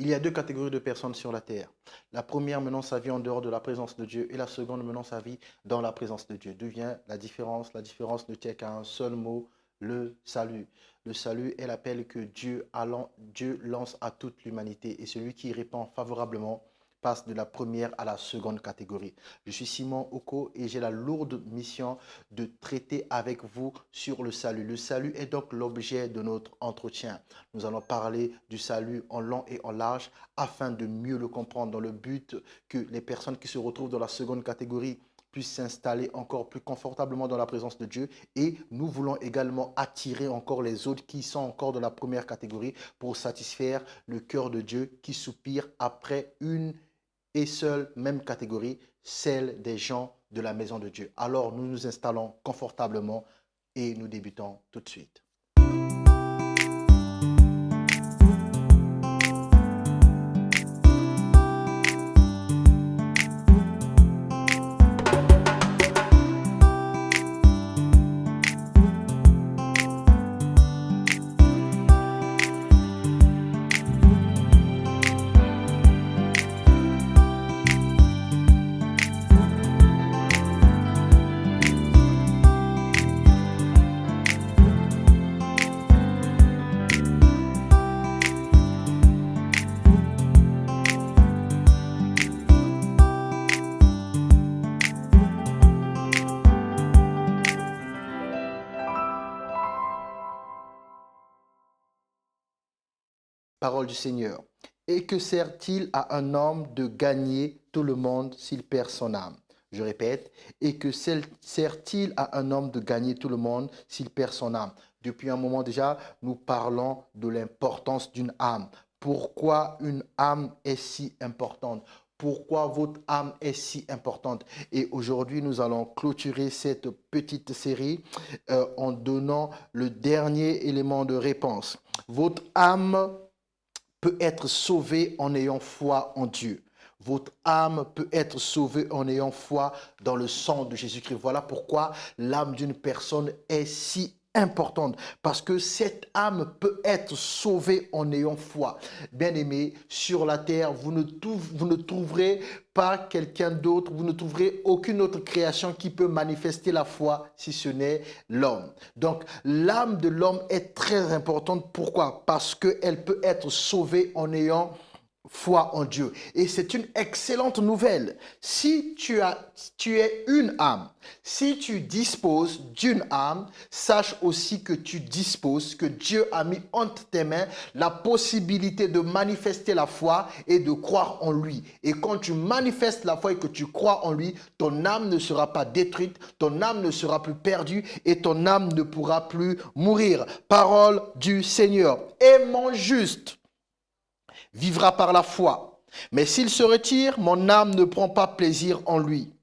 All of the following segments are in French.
Il y a deux catégories de personnes sur la terre. La première menant sa vie en dehors de la présence de Dieu et la seconde menant sa vie dans la présence de Dieu. D'où vient la différence? La différence ne tient qu'à un seul mot, le salut. Le salut est l'appel que Dieu lance à toute l'humanité et celui qui y répond favorablement passe de la première à la seconde catégorie. Je suis Simon Oko et j'ai la lourde mission de traiter avec vous sur le salut. Le salut est donc l'objet de notre entretien. Nous allons parler du salut en long et en large afin de mieux le comprendre dans le but que les personnes qui se retrouvent dans la seconde catégorie puissent s'installer encore plus confortablement dans la présence de Dieu. Et nous voulons également attirer encore les autres qui sont encore dans la première catégorie pour satisfaire le cœur de Dieu qui soupire après une et seule même catégorie, celle des gens de la maison de Dieu. Alors nous nous installons confortablement et nous débutons tout de suite. Parole du Seigneur. Et que sert-il à un homme de gagner tout le monde s'il perd son âme? Je répète, et que sert-il à un homme de gagner tout le monde s'il perd son âme? Depuis un moment déjà, nous parlons de l'importance d'une âme. Pourquoi une âme est si importante? Pourquoi votre âme est si importante? Et aujourd'hui, nous allons clôturer cette petite série en donnant le dernier élément de réponse. Votre âme peut être sauvée en ayant foi en Dieu. Votre âme peut être sauvée en ayant foi dans le sang de Jésus-Christ. Voilà pourquoi l'âme d'une personne est si importante, parce que cette âme peut être sauvée en ayant foi. Bien-aimés, sur la terre, vous ne trouverez pas quelqu'un d'autre, vous ne trouverez aucune autre création qui peut manifester la foi si ce n'est l'homme. Donc, l'âme de l'homme est très importante. Pourquoi? Parce qu'elle peut être sauvée en ayant foi en Dieu. Et c'est une excellente nouvelle. Si tu es une âme, si tu disposes d'une âme, sache aussi que tu disposes, que Dieu a mis entre tes mains la possibilité de manifester la foi et de croire en lui. Et quand tu manifestes la foi et que tu crois en lui, ton âme ne sera pas détruite, ton âme ne sera plus perdue et ton âme ne pourra plus mourir. Parole du Seigneur. Et mon juste vivra par la foi. Mais s'il se retire, mon âme ne prend pas plaisir en lui.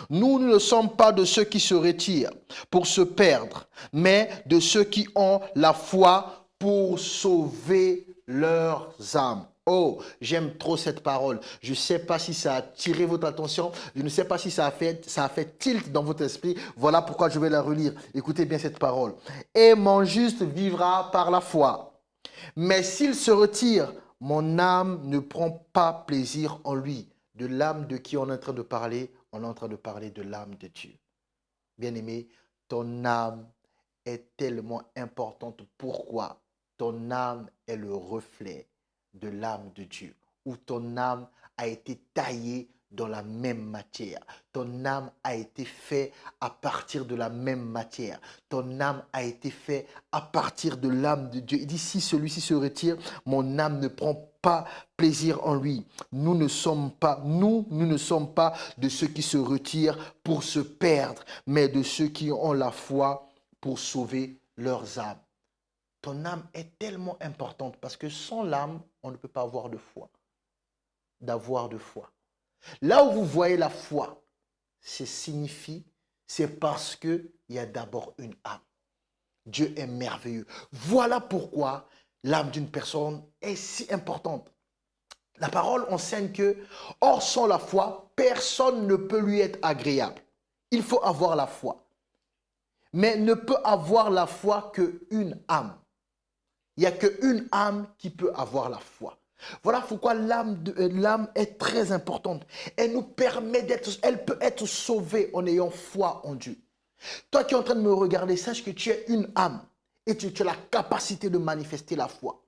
Nous ne sommes pas de ceux qui se retirent pour se perdre, mais de ceux qui ont la foi pour sauver leurs âmes. Oh, j'aime trop cette parole. Je ne sais pas si ça a attiré votre attention. Je ne sais pas si ça a fait tilt dans votre esprit. Voilà pourquoi je vais la relire. Écoutez bien cette parole. Et mon juste vivra par la foi. Mais s'il se retire, mon âme ne prend pas plaisir en lui. De l'âme de qui on est en train de parler? On est en train de parler de l'âme de Dieu. Bien-aimé, ton âme est tellement importante. Pourquoi? Ton âme est le reflet de l'âme de Dieu. Ou ton âme a été taillée dans la même matière. Ton âme a été faite à partir de la même matière. Ton âme a été faite à partir de l'âme de Dieu. Il dit, si celui-ci se retire, mon âme ne prend pas plaisir en lui. Nous ne sommes pas de ceux qui se retirent pour se perdre, mais de ceux qui ont la foi pour sauver leurs âmes. Ton âme est tellement importante parce que sans l'âme, on ne peut pas avoir de foi. D'avoir de foi. Là où vous voyez la foi, c'est parce qu'il y a d'abord une âme. Dieu est merveilleux. Voilà pourquoi l'âme d'une personne est si importante. La parole enseigne que, hors sans la foi, personne ne peut lui être agréable. Il faut avoir la foi. Mais ne peut avoir la foi qu'une âme. Il n'y a qu'une âme qui peut avoir la foi. Voilà pourquoi l'âme est très importante. Elle nous permet elle peut être sauvée en ayant foi en Dieu. Toi qui es en train de me regarder, sache que tu es une âme et tu as la capacité de manifester la foi.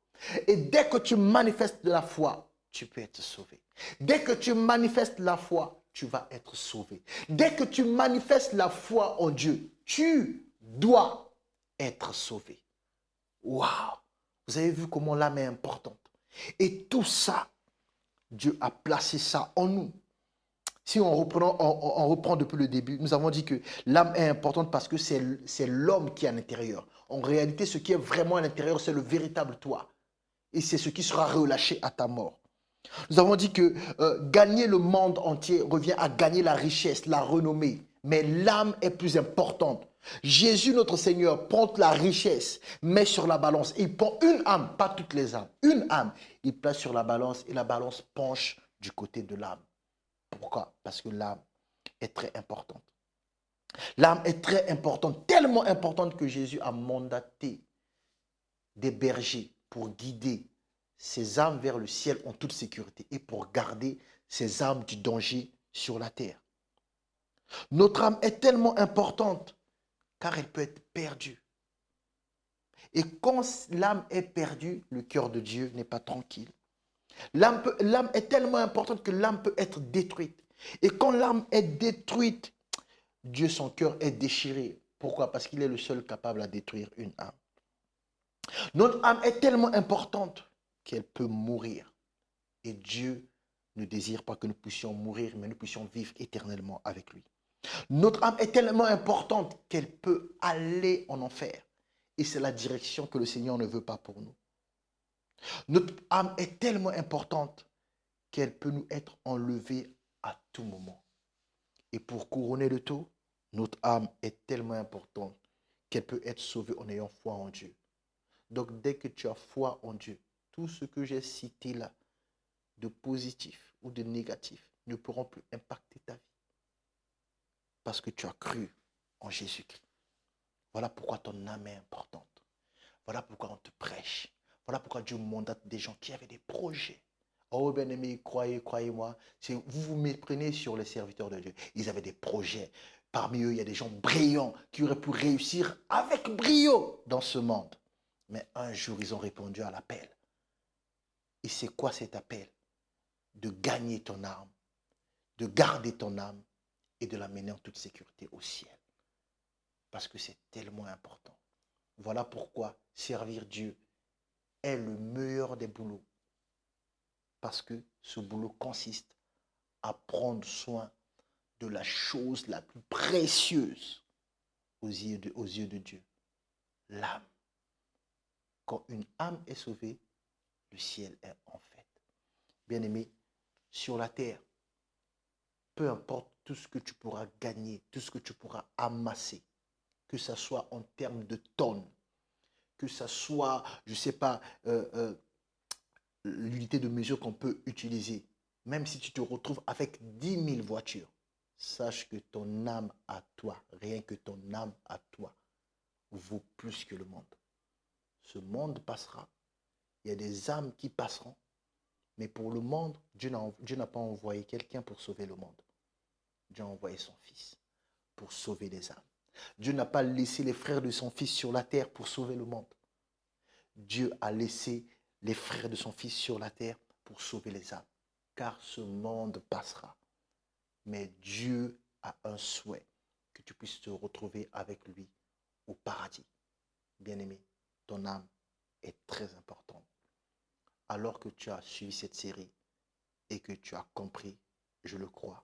Et dès que tu manifestes la foi, tu peux être sauvé. Dès que tu manifestes la foi, tu vas être sauvé. Dès que tu manifestes la foi en Dieu, tu dois être sauvé. Waouh! Vous avez vu comment l'âme est importante. Et tout ça, Dieu a placé ça en nous. Si on reprend depuis le début, nous avons dit que l'âme est importante parce que c'est l'homme qui est à l'intérieur. En réalité, ce qui est vraiment à l'intérieur, c'est le véritable toi. Et c'est ce qui sera relâché à ta mort. Nous avons dit que gagner le monde entier revient à gagner la richesse, la renommée. Mais l'âme est plus importante. Jésus, notre Seigneur, prend la richesse, met sur la balance. Et il prend une âme, pas toutes les âmes, une âme. Il place sur la balance et la balance penche du côté de l'âme. Pourquoi? Parce que l'âme est très importante. L'âme est très importante, tellement importante que Jésus a mandaté des bergers pour guider ces âmes vers le ciel en toute sécurité et pour garder ces âmes du danger sur la terre. Notre âme est tellement importante car elle peut être perdue. Et quand l'âme est perdue, le cœur de Dieu n'est pas tranquille. L'âme est tellement importante que l'âme peut être détruite. Et quand l'âme est détruite, Dieu, son cœur est déchiré. Pourquoi? Parce qu'il est le seul capable à détruire une âme. Notre âme est tellement importante qu'elle peut mourir. Et Dieu ne désire pas que nous puissions mourir, mais nous puissions vivre éternellement avec lui. Notre âme est tellement importante qu'elle peut aller en enfer. Et c'est la direction que le Seigneur ne veut pas pour nous. Notre âme est tellement importante qu'elle peut nous être enlevée à tout moment. Et pour couronner le tout, notre âme est tellement importante qu'elle peut être sauvée en ayant foi en Dieu. Donc dès que tu as foi en Dieu, tout ce que j'ai cité là, de positif ou de négatif, ne pourront plus impacter ta vie. Parce que tu as cru en Jésus-Christ. Voilà pourquoi ton âme est importante. Voilà pourquoi on te prêche. Voilà pourquoi Dieu mandate des gens qui avaient des projets. Oh bien-aimés, croyez-moi, vous vous méprenez sur les serviteurs de Dieu. Ils avaient des projets. Parmi eux, il y a des gens brillants qui auraient pu réussir avec brio dans ce monde. Mais un jour, ils ont répondu à l'appel. Et c'est quoi cet appel? De gagner ton âme, de garder ton âme et de la mener en toute sécurité au ciel. Parce que c'est tellement important. Voilà pourquoi servir Dieu est le meilleur des boulots. Parce que ce boulot consiste à prendre soin de la chose la plus précieuse aux yeux de Dieu, l'âme. Quand une âme est sauvée, le ciel est en fait. Bien-aimé, sur la terre, peu importe tout ce que tu pourras gagner, tout ce que tu pourras amasser, que ce soit en termes de tonnes, que ce soit, je ne sais pas, l'unité de mesure qu'on peut utiliser, même si tu te retrouves avec 10 000 voitures, sache que ton âme à toi, rien que ton âme à toi, vaut plus que le monde. Ce monde passera, il y a des âmes qui passeront, mais pour le monde, Dieu n'a pas envoyé quelqu'un pour sauver le monde. Dieu a envoyé son Fils pour sauver les âmes. Dieu n'a pas laissé les frères de son Fils sur la terre pour sauver le monde. Dieu a laissé les frères de son Fils sur la terre pour sauver les âmes. Car ce monde passera. Mais Dieu a un souhait, que tu puisses te retrouver avec lui au paradis. Bien-aimé, ton âme est très importante. Alors que tu as suivi cette série et que tu as compris, je le crois,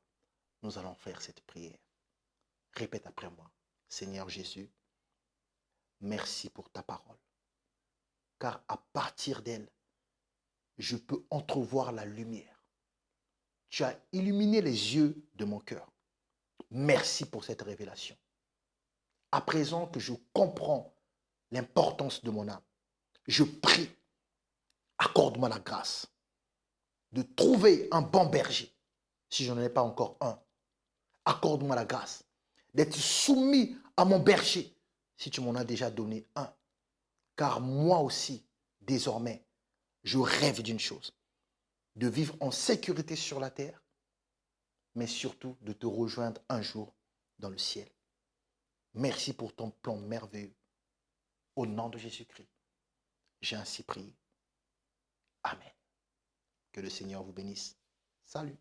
nous allons faire cette prière. Répète après moi. Seigneur Jésus, merci pour ta parole. Car à partir d'elle, je peux entrevoir la lumière. Tu as illuminé les yeux de mon cœur. Merci pour cette révélation. À présent que je comprends l'importance de mon âme, je prie, accorde-moi la grâce de trouver un bon berger, si je n'en ai pas encore un. Accorde-moi la grâce d'être soumis à mon berger, si tu m'en as déjà donné un. Car moi aussi, désormais, je rêve d'une chose, de vivre en sécurité sur la terre, mais surtout de te rejoindre un jour dans le ciel. Merci pour ton plan merveilleux. Au nom de Jésus-Christ, j'ai ainsi prié. Amen. Que le Seigneur vous bénisse. Salut.